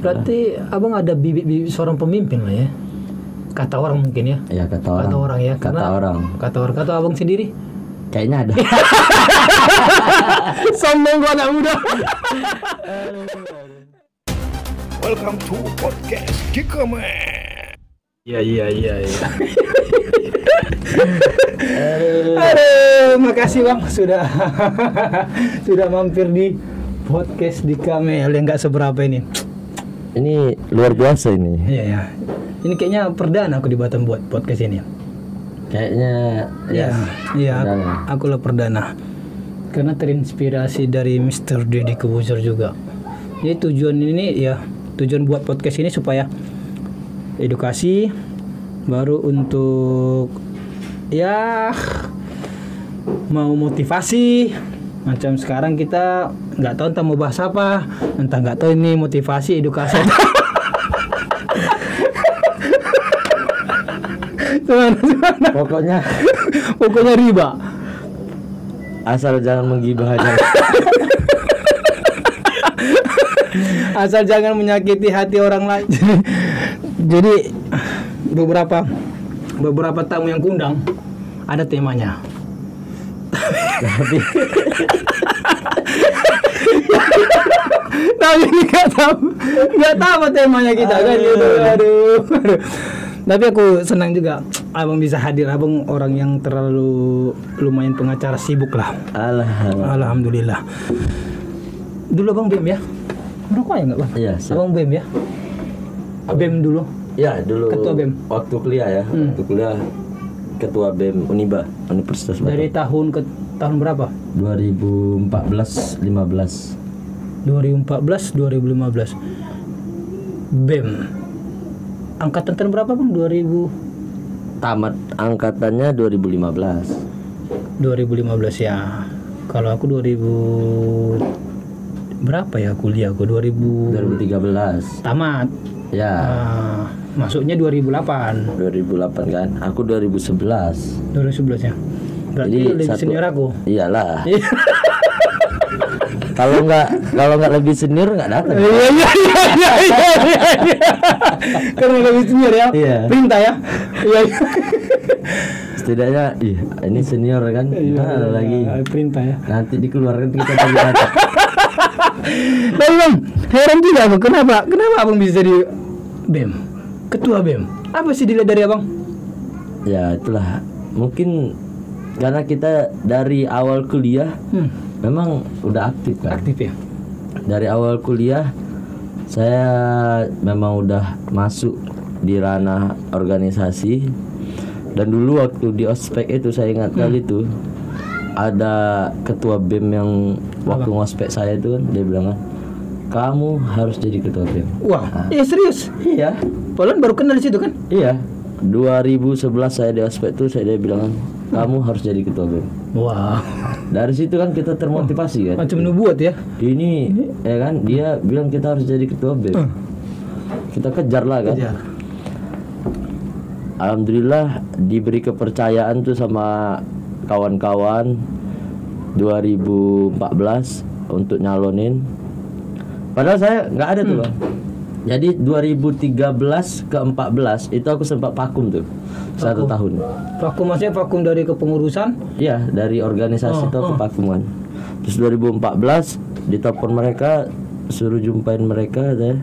Berarti abang ada bibit-bibit seorang pemimpin lah ya. Kata orang mungkin ya. Ya kata orang ya. Kata abang sendiri. Kayaknya ada. Sombong gua anak muda. Welcome to podcast Kikame. Iya. Aduh, makasih bang sudah mampir di podcast di Kamel yang nggak seberapa ini. Ini luar biasa ini. Iya. Ini kayaknya perdana aku di Batam buat podcast ini. Kayaknya Iya. Aku lah perdana. Karena terinspirasi dari Mr. Deddy Corbuzier juga. Jadi tujuan buat podcast ini supaya edukasi, baru untuk mau motivasi. Macam sekarang kita nggak tahu entah mau bahas apa, entah nggak tahu ini motivasi, edukasi. Pokoknya riba. Asal jangan menggibah aja. Asal jangan menyakiti hati orang lain. Jadi beberapa tamu yang kundang ada temanya. Tapi nggak tahu apa temanya kita kan gitu. Aduh. Tapi aku senang juga abang bisa hadir. Abang orang yang terlalu lumayan pengacara sibuk lah. Alhamdulillah. Dulu abang BEM ya? Merokok ya nggak bang? Iya. Abang BEM ya? BEM dulu? Ya dulu. Ketua BEM? Waktu kuliah ya. Waktu kuliah ketua BEM Uniba, Universitas Batam. Dari tahun ke tahun berapa? 2014-15. 2014-2015. BEM. Angkatan tahun berapa bang? 2000. Tamat angkatannya 2015. 2015 ya. Kalau aku 2000 berapa ya kuliah? Aku 2013. Tamat. Ya. Masuknya 2008 kan. Aku 2011. 2011 ya. Berarti Jadi lebih senior aku. Iyalah. Kalau nggak lebih senior nggak datang. Iya. Karena lebih senior ya. Iya. Perintah ya. Iya. Setidaknya ini senior kan. Iya, lagi perintah ya. nanti dikeluarkan kita cari aja. Tapi bang, heran juga bang, kenapa abang bisa jadi BEM, ketua BEM? Apa sih dilihat dari abang? Ya itulah, mungkin karena kita dari awal kuliah memang udah aktif kan. Aktif ya. Dari awal kuliah saya memang udah masuk di ranah organisasi. Dan dulu waktu di ospek itu saya ingat kali itu ada ketua BEM yang waktu ngospek saya itu kan, dia bilang kan, kamu harus jadi ketua BEM. Wah, serius? Iya. Padahal baru kenal di situ kan? Iya. 2011 saya di ospek itu dia bilang kan, kamu harus jadi ketua BEM. Wah. Dari situ kan kita termotivasi kan. Macam nubuat ya. Ini ya kan, dia bilang kita harus jadi ketua BEM. Kita kejar lah kan. Kejar. Alhamdulillah diberi kepercayaan tuh sama kawan-kawan 2014 untuk nyalonin. Padahal saya nggak ada tuh bang. Jadi 2013 ke 14 itu aku sempat vakum tuh 1 tahun. Vakum maksudnya vakum dari kepengurusan? Iya, dari organisasi itu aku vakuman. Terus 2014 ditelepon mereka, suruh jumpain mereka deh.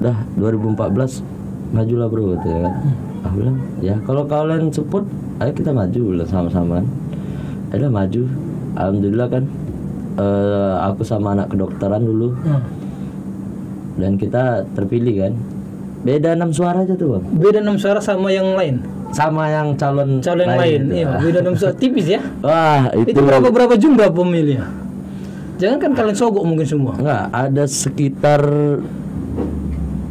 Dah 2014 majulah bro gitu ya kan. Aku bilang ya kalau kalian support ayo kita maju lah sama-sama. Ada maju. Alhamdulillah kan aku sama anak kedokteran dulu. Dan kita terpilih kan. Beda 6 suara aja tuh bang. Beda 6 suara sama yang lain. Sama yang calon yang lain. Iya, beda 6 suara tipis ya. Wah, itu berapa jumlah pemilihnya? Jangan kan kalian sogok mungkin semua. Enggak, ada sekitar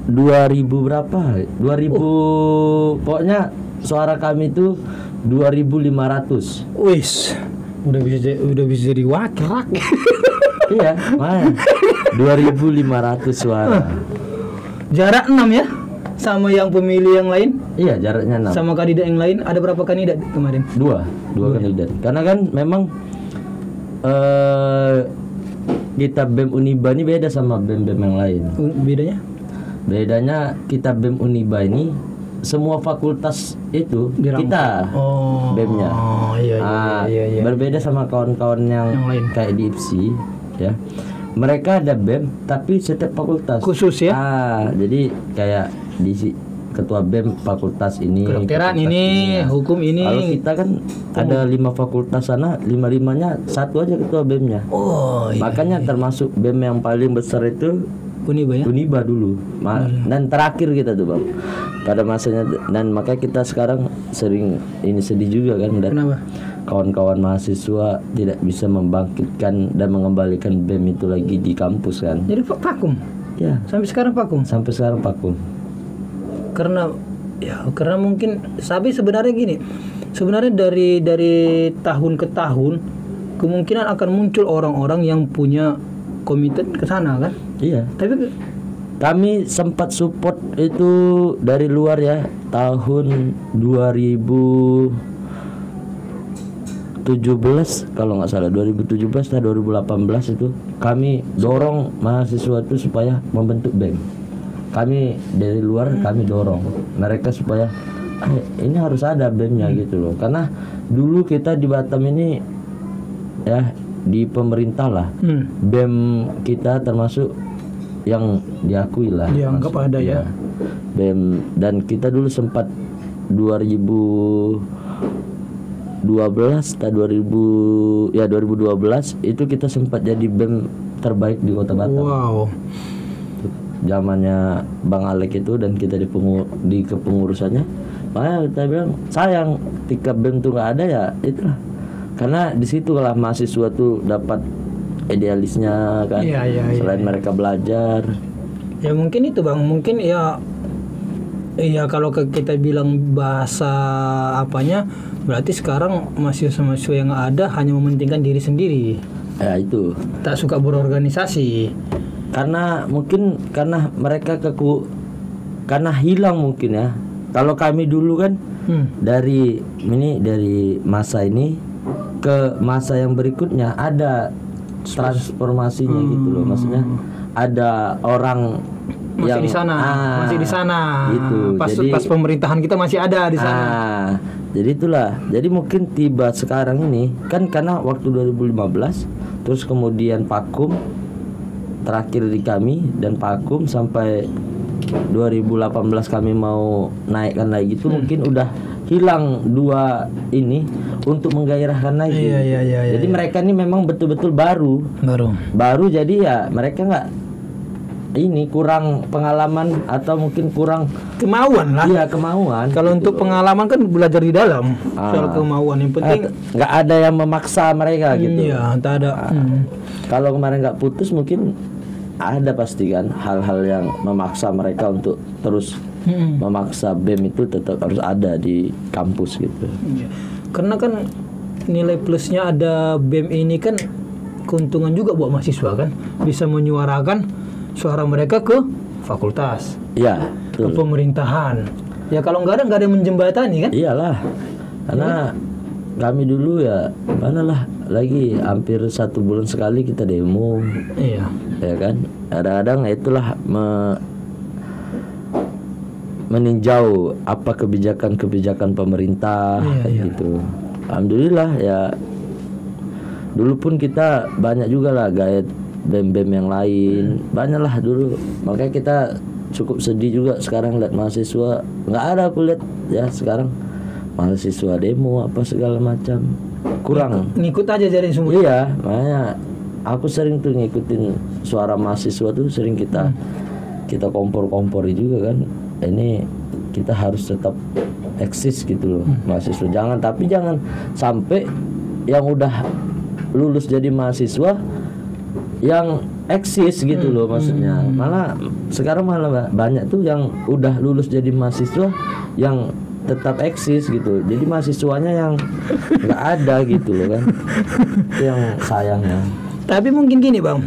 2000 berapa? 2000 pokoknya suara kami itu 2500. Wis. Udah bisa jadi wakil rakyat. Iya, mana? 2500 suara. Jarak 6 ya? Sama yang pemilih yang lain? Iya, jaraknya 6. Sama kandidat yang lain ada berapa kandidat kemarin? Dua kandidat. Karena kan memang kita BEM Uniba ini beda sama BEM yang lain. Bedanya? Bedanya kita BEM Uniba ini semua fakultas itu Dirangkul. kita BEM-nya. Oh iya. Berbeda sama kawan-kawan yang lain. kayak di IPSI ya. Mereka ada BEM tapi setiap fakultas Khusus ya. Jadi kayak di ketua BEM fakultas ini, Kedokteran fakultas ini, ya. hukum ini. Kalau kita kan ada 5 fakultas sana, 5-5-nya satu aja ketua BEM-nya. Oh iya. Makanya termasuk BEM yang paling besar itu Uniba ya. Uniba dulu. Dan terakhir kita tuh Bang. Pada masanya, dan makanya kita sekarang sering ini sedih juga kan, dan Kenapa? kawan-kawan mahasiswa tidak bisa membangkitkan dan mengembalikan BEM itu lagi di kampus kan. Jadi vakum. Ya, Sampai sekarang vakum. sampai sekarang vakum. Karena mungkin sebenarnya gini. Sebenarnya dari tahun ke tahun kemungkinan akan muncul orang-orang yang punya komite ke sana kan. Iya. Tapi Kami sempat support itu dari luar ya, tahun 2017 kalau nggak salah, 2017 atau 2018 itu kami dorong mahasiswa itu supaya membentuk BEM. Kami dari luar kami dorong mereka supaya ini harus ada BEM-nya gitu loh. Karena dulu kita di Batam ini ya di pemerintah lah, BEM kita termasuk yang diakui lah, dianggap ada ya. BEM, dan kita dulu sempat 2012 atau 2012 itu kita sempat jadi BEM terbaik di Kota Batam. Wow. Zamannya Bang Alek itu, dan kita di kepengurusannya. Makanya kita bilang sayang ketika BEM tuh nggak ada ya itulah. Karena di situ lah mahasiswa tuh dapat idealisnya kan. Selain mereka belajar. Ya mungkin itu Bang, mungkin ya kalau kita bilang bahasa apanya, berarti sekarang mahasiswa-mahasiswa yang ada hanya mementingkan diri sendiri. Ya itu. Tak suka berorganisasi. Karena mereka karena hilang mungkin ya. Kalau kami dulu kan dari masa ini ke masa yang berikutnya ada transformasinya gitu loh. Maksudnya ada orang masih di sana gitu. Pas pemerintahan kita masih ada di sana. Jadi itulah. Jadi mungkin tiba sekarang ini kan karena waktu 2015 terus kemudian vakum terakhir di kami, dan vakum sampai 2018 kami mau naikkan lagi itu mungkin udah hilang dua ini untuk menggairahkan lagi. Iya. Jadi mereka ini memang betul-betul baru, jadi ya mereka nggak ini kurang pengalaman atau mungkin kurang kemauan lah. Iya, kemauan. Kalau gitu untuk pengalaman kan belajar di dalam. Soal kemauan yang penting nggak ada yang memaksa mereka gitu. Iya, tak ada. Kalau kemarin nggak putus mungkin ada pasti kan hal-hal yang memaksa mereka untuk terus memaksa BEM itu tetap harus ada di kampus gitu. Iya. Karena kan nilai plusnya ada BEM ini kan keuntungan juga buat mahasiswa kan, bisa menyuarakan suara mereka ke fakultas, Iya, ke pemerintahan. Ya kalau nggak ada yang menjembatani kan? Iyalah, karena kami dulu ya manalah lagi hampir 1 bulan sekali kita demo. Iya. Ya kan, kadang-kadang itulah meninjau apa kebijakan pemerintah gitu. Alhamdulillah ya. Dulu pun kita banyak juga lah gaya BEM-BEM yang lain, banyak lah dulu. Makanya kita cukup sedih juga sekarang lihat mahasiswa nggak ada. Aku lihat ya sekarang mahasiswa demo apa segala macam kurang. Ngikut aja jadi semua. Iya, makanya aku sering tuh ngikutin suara mahasiswa tuh, sering kita kompor-kompori juga kan. Ini kita harus tetap eksis gitu loh mahasiswa. Jangan sampai yang udah lulus jadi mahasiswa yang eksis gitu loh maksudnya. Sekarang malah banyak tuh yang udah lulus jadi mahasiswa yang tetap eksis gitu. Jadi mahasiswanya yang nggak ada gitu loh kan. Itu yang sayangnya. Tapi mungkin gini Bang,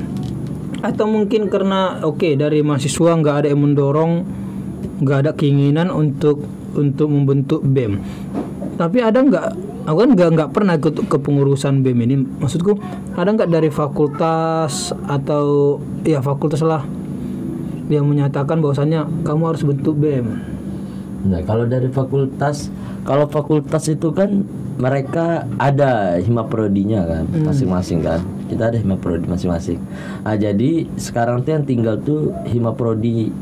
atau mungkin karena dari mahasiswa nggak ada yang mendorong, nggak ada keinginan untuk membentuk BEM. Tapi ada nggak? Aku kan nggak pernah ikut kepengurusan BEM ini. Maksudku ada nggak dari fakultas atau ya fakultas lah yang menyatakan bahwasannya kamu harus bentuk BEM. Nah, kalau dari fakultas itu kan mereka ada himaprodinya kan, masing-masing kan. Kita ada himaprodi masing-masing. Nah, jadi sekarang tuh yang tinggal tuh himaprodi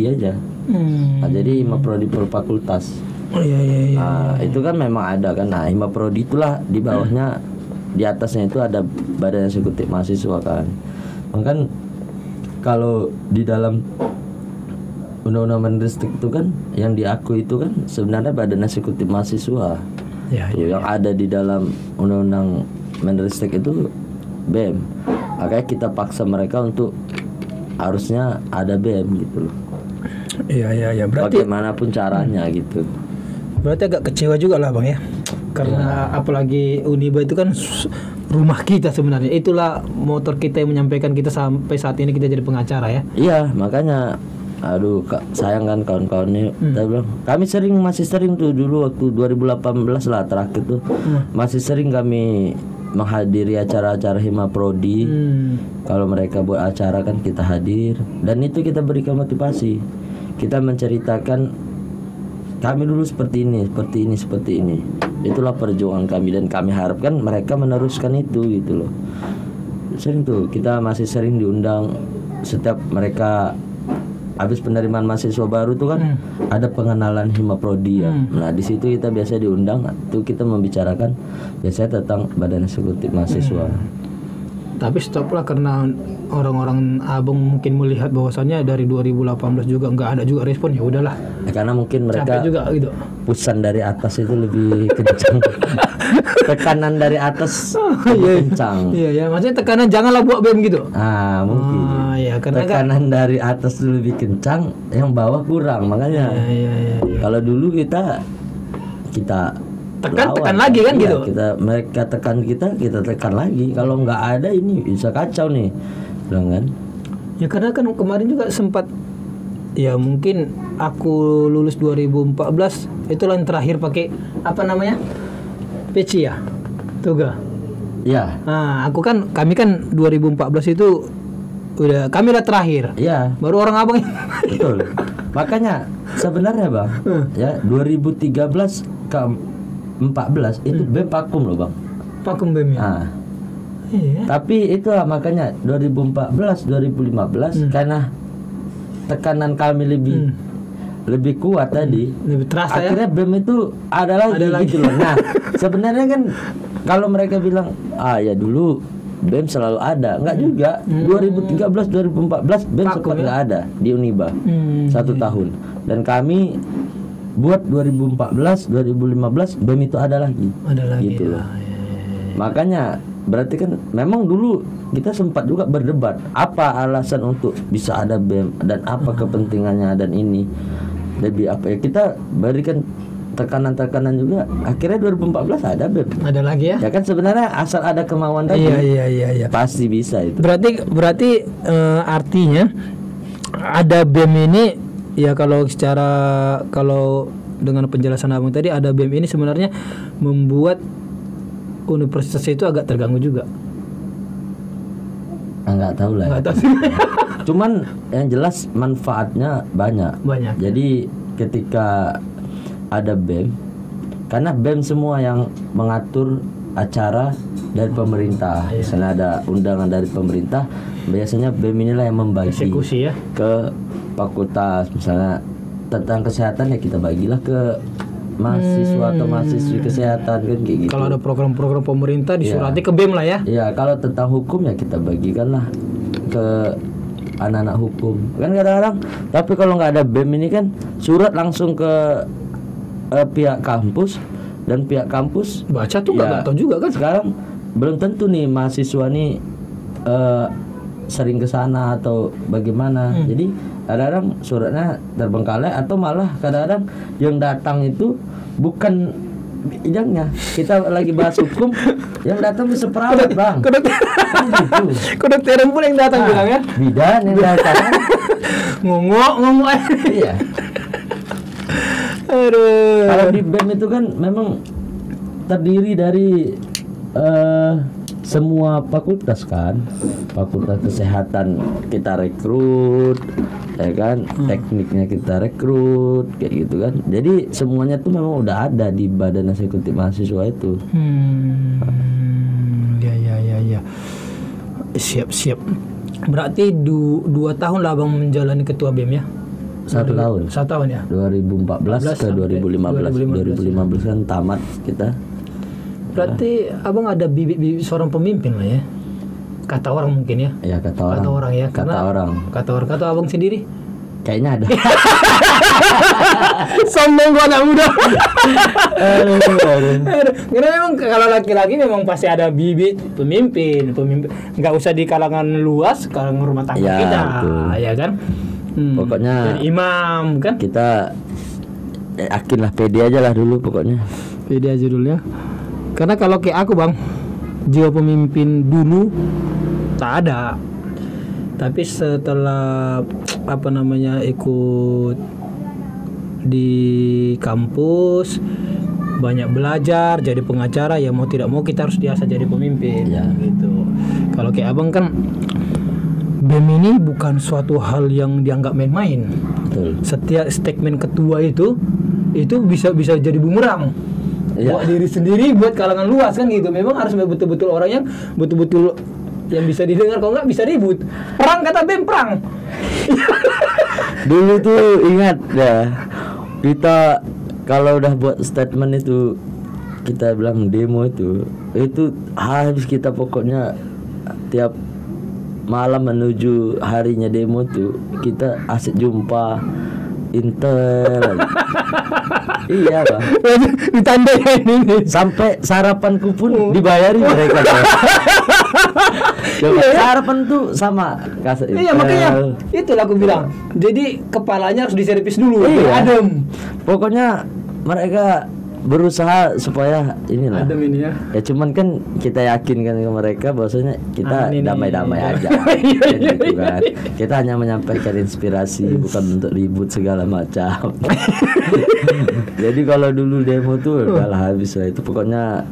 aja. Nah, jadi himaprodi per fakultas. Oh iya. Nah, itu kan memang ada kan. Nah, himaprodi itulah di bawahnya, di atasnya itu ada badan eksekutif mahasiswa kan. Makanya kalau di dalam undang-undang Mendristek itu kan yang diakui itu kan sebenarnya badan eksekutif mahasiswa. Ya. Yang ada di dalam undang-undang Mendristek itu BEM. Makanya kita paksa mereka untuk harusnya ada BEM gitu loh. Iya. Berarti bagaimanapun caranya gitu. Berarti agak kecewa juga lah Bang ya. Karena apalagi Uniba itu kan rumah kita sebenarnya. Itulah motor kita yang menyampaikan kita sampai saat ini kita jadi pengacara ya. Iya, makanya aduh sayang kan kawan-kawannya. Kami masih sering tuh dulu waktu 2018 lah terakhir tuh. Masih sering kami menghadiri acara-acara himaprodi. Kalau mereka buat acara kan kita hadir, dan itu kita berikan motivasi. Kita menceritakan kami dulu seperti ini. Itulah perjuangan kami, dan kami harapkan mereka meneruskan itu gitu loh. Sering tuh kita masih sering diundang setiap mereka habis penerimaan mahasiswa baru tuh kan ada pengenalan himaprodi ya. Nah, di situ kita biasa diundang, tuh kita membicarakan biasanya tentang badan eksekutif mahasiswa. Tapi stop lah karena orang-orang abang mungkin melihat bahwasannya dari 2018 juga nggak ada juga respon, ya udahlah. Karena mungkin mereka capek juga gitu. Pusan dari atas itu lebih kencang. Tekanan dari atas lebih kencang. Iya, maksudnya tekanan janganlah buat BEM gitu. Mungkin. Iya, karena tekanan dari atas itu lebih kencang, yang bawah kurang, makanya. Iya. Kalau dulu kita tekan lagi kan gitu. Mereka tekan kita tekan lagi. Kalau nggak ada ini bisa kacau nih, bilang kan? Ya karena kan kemarin juga sempat, ya mungkin aku lulus 2014 itulah yang terakhir pakai apa namanya, peci ya, toga. Ya. Nah, kami kan 2014 itu udah kami lah terakhir. Iya. Baru orang abang. Betul. Makanya sebenarnya Bang, ya 2013 ke 14 itu BEM vakum loh Bang. Vakum BEM ya. Iya. Tapi itu makanya 2014 2015 karena tekanan kami lebih kuat tadi. Lebih terasa akhirnya ya. BEM itu ada lagi gitu loh. Nah, sebenarnya kan kalau mereka bilang ya dulu BEM selalu ada, enggak juga. 2013 2014 BEM sempat enggak ada di Uniba 1 tahun. Dan kami buat 2014 2015 BEM itu ada lagi. Gitu loh. Makanya berarti kan memang dulu kita sempat juga berdebat apa alasan untuk bisa ada BEM dan apa kepentingannya, dan ini lebih apa ya, kita berikan tekanan juga. Akhirnya 2014 ada BEM. Ada lagi ya. Ya kan sebenarnya asal ada kemauan tadi. Iya. Pasti bisa itu. Berarti artinya ada BEM ini ya, kalau dengan penjelasan abang tadi, ada BEM ini sebenarnya membuat universitas itu agak terganggu juga. Enggak tahu lah. Enggak tahu. Cuman yang jelas manfaatnya banyak. Jadi ketika ada BEM, karena BEM semua yang mengatur acara dari pemerintah. Misalnya ada undangan dari pemerintah, biasanya BEM inilah yang membagi eksekusi ya ke fakultas. Misalnya tentang kesehatan ya kita bagilah ke mahasiswa atau mahasiswi kesehatan kan kayak gitu. Kalau ada program-program pemerintah disurati ke BEM lah ya. Iya, kalau tentang hukum ya kita bagikan lah ke anak-anak hukum. Kan kadang-kadang, tapi kalau nggak ada BEM ini kan surat langsung ke pihak kampus, dan pihak kampus baca tuh nggak tahu juga kan. Sekarang belum tentu nih mahasiswa nih sering ke sana atau bagaimana. Jadi kadang-kadang suratnya terbengkalai, atau malah kadang-kadang yang datang itu bukan bidangnya. Kita lagi bahas hukum, yang datang bisa perawat Bang. Kedokteran pun yang datang bilang ya. Bidan yang datang. ngomong Iya. Aduh. Kalau di BEM itu kan memang terdiri dari semua fakultas kan. Fakultas kesehatan kita rekrut, ya kan, tekniknya kita rekrut kayak gitu kan. Jadi semuanya tuh memang udah ada di Badan Eksekutif Mahasiswa itu. Ya. Siap. Berarti 2 tahun lah Abang menjalani ketua BEM ya? 1 tahun. 1 tahun ya? 2014 ke 2015 kan tamat kita. Berarti Abang ada bibit-bibit seorang pemimpin lah ya? Kata orang mungkin ya? Ya kata orang ya. Kata Abang sendiri? Kayaknya ada. Sombong gua anak muda. Karena memang kalau laki-laki memang pasti ada bibit pemimpin. Nggak usah di kalangan luas, kalangan rumah tangga Ya, kita, betul. ya kan? Pokoknya jadi imam kan? kita yakin lah, pede aja lah dulu pokoknya. Pede aja dulu ya. Karena kalau kayak aku Bang, jiwa pemimpin dulu tak ada. Tapi setelah ikut di kampus, banyak belajar, jadi pengacara, ya mau tidak mau kita harus biasa jadi pemimpin. Ya. Gitu. Kalau kayak Abang kan, BEM ini bukan suatu hal yang dianggap main-main. Betul. Setiap statement ketua itu bisa jadi bumerang. Ya. Buat diri sendiri, buat kalangan luas kan gitu. Memang harus betul-betul orang yang betul-betul yang bisa didengar, kalau nggak bisa ribut. Perang kata BEM, perang. Dulu tuh ingat ya, kita kalau udah buat statement itu, kita bilang demo itu habis kita pokoknya tiap malam menuju harinya demo tuh kita asik jumpa Intel. Iya Bang, Ditandain ini. sampai sarapanku pun dibayari mereka. Coba sarapan tuh sama kasih Intel. Iya, makanya itulah aku bilang. Jadi kepalanya harus diservis dulu, Iya. adem. Pokoknya mereka berusaha supaya inilah. Adem ini ya. Ya cuman kan kita yakinkan ke mereka bahwasanya kita Ini. damai-damai aja. Kan gitu kan. Kita hanya menyampaikan inspirasi, bukan untuk ribut segala macam. Jadi kalau dulu demo tuh udahlah habis lah itu. Pokoknya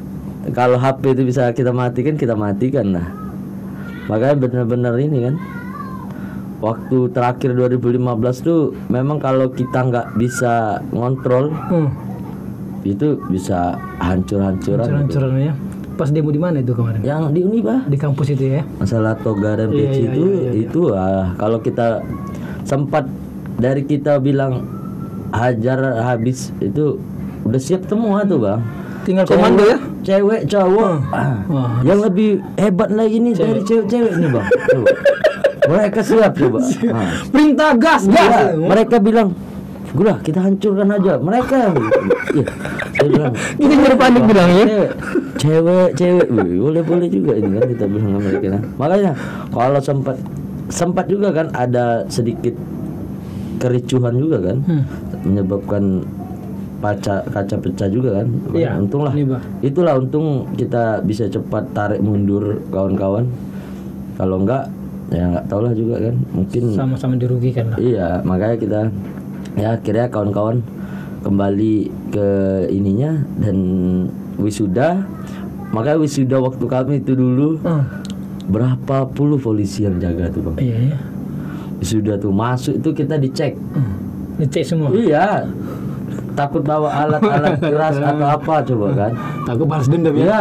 kalau HP itu bisa kita matikan lah. Makanya benar-benar ini kan. Waktu terakhir 2015 tuh memang kalau kita nggak bisa ngontrol itu bisa hancur-hancuran. Hancurannya. Pas demo di mana itu kemarin? Yang di Uniba, Di kampus itu ya. masalah toga dan Iya, peci iya, itu iya. itu kalau kita sempat dari kita bilang hajar habis itu udah siap semua tuh Bang. Tinggal komando ya. Cewek cowok. Wah. Yang lebih hebat lagi nih dari cewek-cewek nih Bang. Coba. Mereka siap coba. Perintah gas. Iya, mereka bilang, "Gula, kita hancurkan aja." Mereka. Iya. Saya bilang, Kita jadi panik bilang ya. Cewek. Boleh juga ini kan kita bilang sama mereka. Makanya kalau sempat juga kan ada sedikit kericuhan juga kan, menyebabkan kaca pecah juga kan. Iya, Untunglah. Itulah untung kita bisa cepat tarik mundur kawan-kawan. Kalau enggak ya nggak tahu lah juga kan, mungkin Sama-sama dirugikan lah. iya, makanya kita ya akhirnya kawan-kawan kembali ke ininya dan wisuda. Makanya wisuda waktu kami itu dulu berapa puluh polisi yang jaga tuh Bang. Iya. Wisuda tuh masuk itu kita dicek. Dicek semua. Iya. Takut bawa alat-alat keras atau apa coba kan. Takut balas dendam ya. Iya.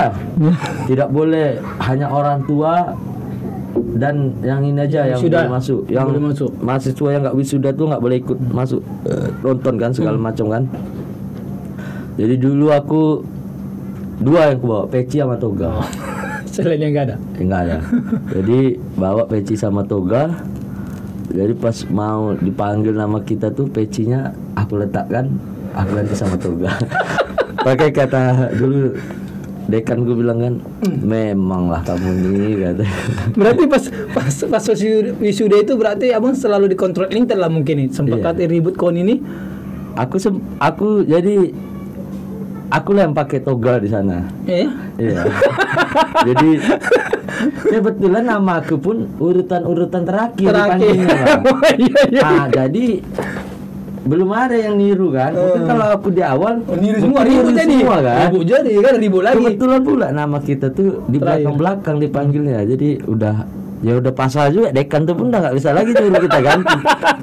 Tidak boleh hanya orang tua dan yang ini aja yang Wisuda. boleh masuk. Yang Boleh masuk. mahasiswa yang nggak wisuda tuh nggak boleh ikut masuk nonton kan segala macam kan. Jadi dulu aku 2 yang aku bawa, peci sama toga. Selainnya nggak ada. Enggak ada. Jadi bawa peci sama toga. Jadi pas mau dipanggil nama kita tuh pecinya aku letakkan, aku ganti sama toga. Pakai kata dulu dekan gue bilang kan, memanglah kamu nih kata. Berarti pas wisuda itu berarti abang selalu dikontrol Intel lah mungkin nih. Sempat Iya. ribut kon ini. Aku jadi aku lah yang pakai toga di sana. Iya. Iya. Jadi kebetulan nama aku pun urutan terakhir dipanggilnya, Bang. Iya. Nah, jadi belum ada yang niru kan. Mungkin kalau aku di awal Niru semua, mungkin ribut jadi. semua kan. Ribut jadi kan, ribut lagi. Kebetulan pula nama kita tuh di Terakhir. belakang dipanggilnya. Jadi udah Ya udah pasal juga, dekan tuh pun udah nggak bisa lagi dulu kita ganti.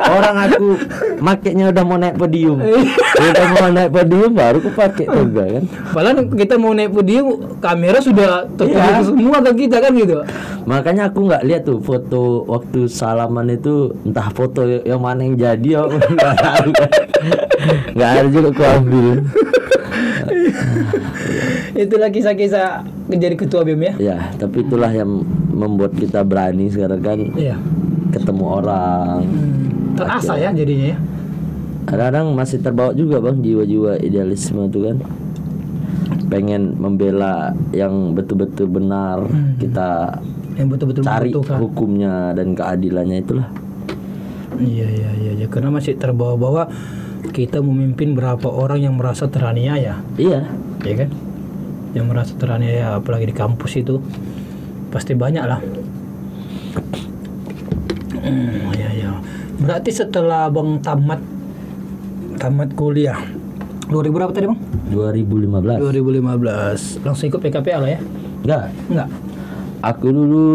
Orang aku makainya udah mau naik podium, udah mau naik podium baru aku pakai toga kan. Padahal kita mau naik podium, kamera sudah tertutup Iya. semua ke kita kan gitu. Makanya aku nggak lihat tuh foto waktu salaman itu, entah foto yang mana yang jadi, nggak tahu kan. Nggak ada juga aku ambil. Itulah kisah-kisah menjadi ketua BEM ya. Ya, tapi itulah yang membuat kita berani sekarang kan, Iya. ketemu orang. Terasa ya jadinya ya. Kadang-kadang masih terbawa juga bang jiwa-jiwa idealisme itu kan, pengen membela yang betul-betul benar, kita Yang betul-betul cari membutuhkan. hukumnya dan keadilannya itulah. Iya. Karena masih terbawa-bawa kita memimpin berapa orang yang merasa teraniaya, Iya, ya kan? Yang merasa teraniaya, apalagi di kampus itu pasti banyak lah. Iya. Berarti setelah abang tamat kuliah 2000 berapa tadi bang? 2015. 2015 langsung ikut PKPA lah ya? Enggak. Aku dulu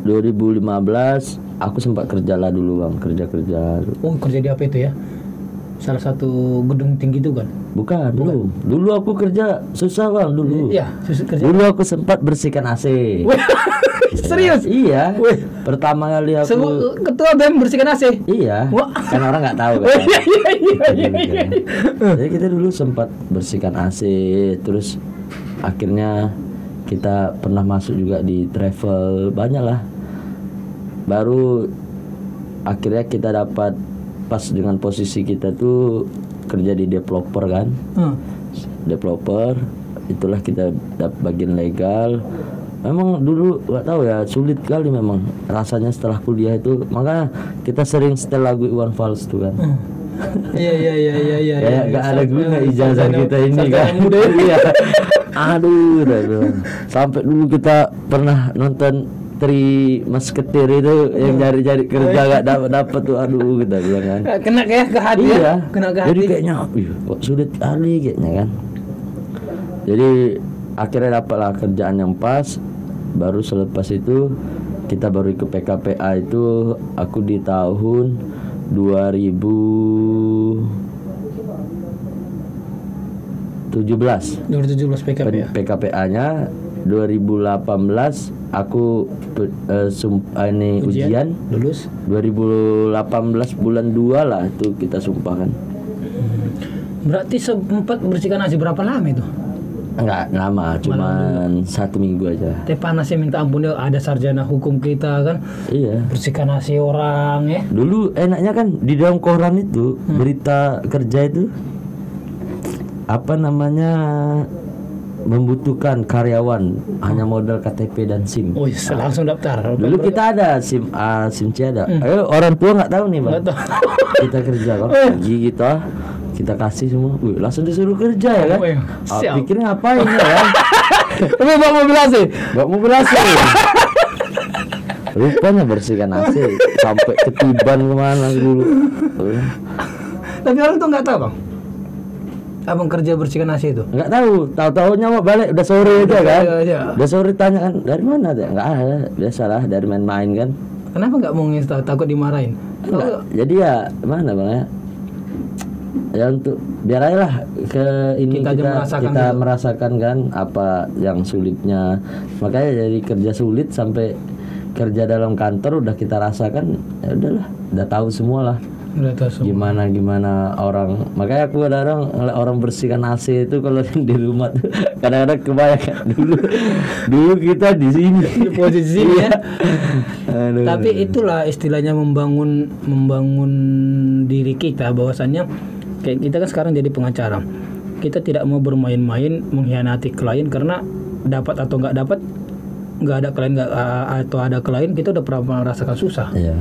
2015 aku sempat kerja lah dulu bang, kerja. Oh kerja di apa itu ya? Salah satu gedung tinggi itu kan? Bukan, belum. Dulu aku kerja susah bang dulu. Iya, kerja. Dulu aku sempat bersihkan AC. Serius? Iya. Wih. Pertama kali aku. Semua ketua BEM bersihkan AC. Iya. Wah. Kan orang nggak tahu kan. Iya. Jadi kita dulu sempat bersihkan AC, terus akhirnya kita pernah masuk juga di travel, banyak lah. Baru akhirnya kita dapat pas dengan posisi kita tuh kerja di developer kan. Developer, itulah kita dapat bagian legal. Memang dulu nggak tahu ya, sulit kali memang rasanya setelah kuliah itu. Makanya kita sering setel lagu Iwan Fals tuh kan. Iya. Kayak nggak ada guna ijazah kita ini kan. Iya. Aduh. Sampai dulu kita pernah nonton Tri Musketeer itu yang cari-cari kerja nggak dapat tuh, aduh kita bilang kan. Kena kayak ke hati Iya. ya? Kena ke Jadi hati. kayaknya, kok sulit kali kayaknya kan. Jadi akhirnya dapatlah kerjaan yang pas. Baru selepas itu kita baru ikut PKPA itu aku di tahun 2017. 2017 PKPA. PKPA-nya 2018 aku ini ujian. Lulus. 2018 bulan 2 lah itu kita sumpahkan. Berarti sempat bersihkan AC berapa lama itu? Enggak lama, cuman 1 minggu aja. Teh panasnya minta ampun ya, ada sarjana hukum kita kan Iya. bersihkan AC orang ya. Dulu enaknya kan di dalam koran itu berita kerja itu apa namanya, membutuhkan karyawan hanya modal KTP dan SIM. Oh iya, langsung daftar. Dulu kita ada SIM A, SIM C ada. Orang tua nggak tahu nih bang. Nggak tahu. Kita kerja kan, gaji kita kasih semua. Wih, langsung disuruh kerja ya kan. Wih, siap. Pikir ngapain ya kan? Tapi bawa mobil AC. Bawa mobil AC. Rupanya bersihkan AC sampai ketiban kemana dulu. Tapi orang tuh nggak tahu bang. Abang kerja bersihkan AC itu? Nggak tahu-tahunya mau balik udah sore aja kan. Iya. Udah sore tanya kan dari mana tuh? Nggak ada, biasalah dari main-main kan. Kenapa nggak mau nginstal? Takut dimarahin? Enggak. Jadi ya mana bang ya? Ya untuk biar aja lah ke ini Kita aja merasakan kita gitu. merasakan kan apa yang sulitnya. Makanya dari kerja sulit sampai kerja dalam kantor udah kita rasakan, ya udahlah, udah tahu semua lah. Udah tahu semua. Gimana orang. Makanya aku ada orang bersihkan AC itu kalau di rumah tuh kadang-kadang kebanyakan dulu kita di sini Di posisi sini ya. Aduh. Tapi itulah istilahnya membangun diri kita, bahwasannya kayak kita kan sekarang jadi pengacara. Kita tidak mau bermain-main mengkhianati klien karena dapat atau nggak dapat, nggak ada klien atau ada klien, kita udah pernah merasakan susah. Iya.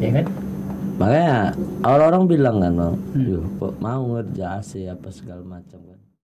Ya kan? Makanya orang-orang bilang kan bang, "Yuh, kok mau ngerja AC apa segala macam kan."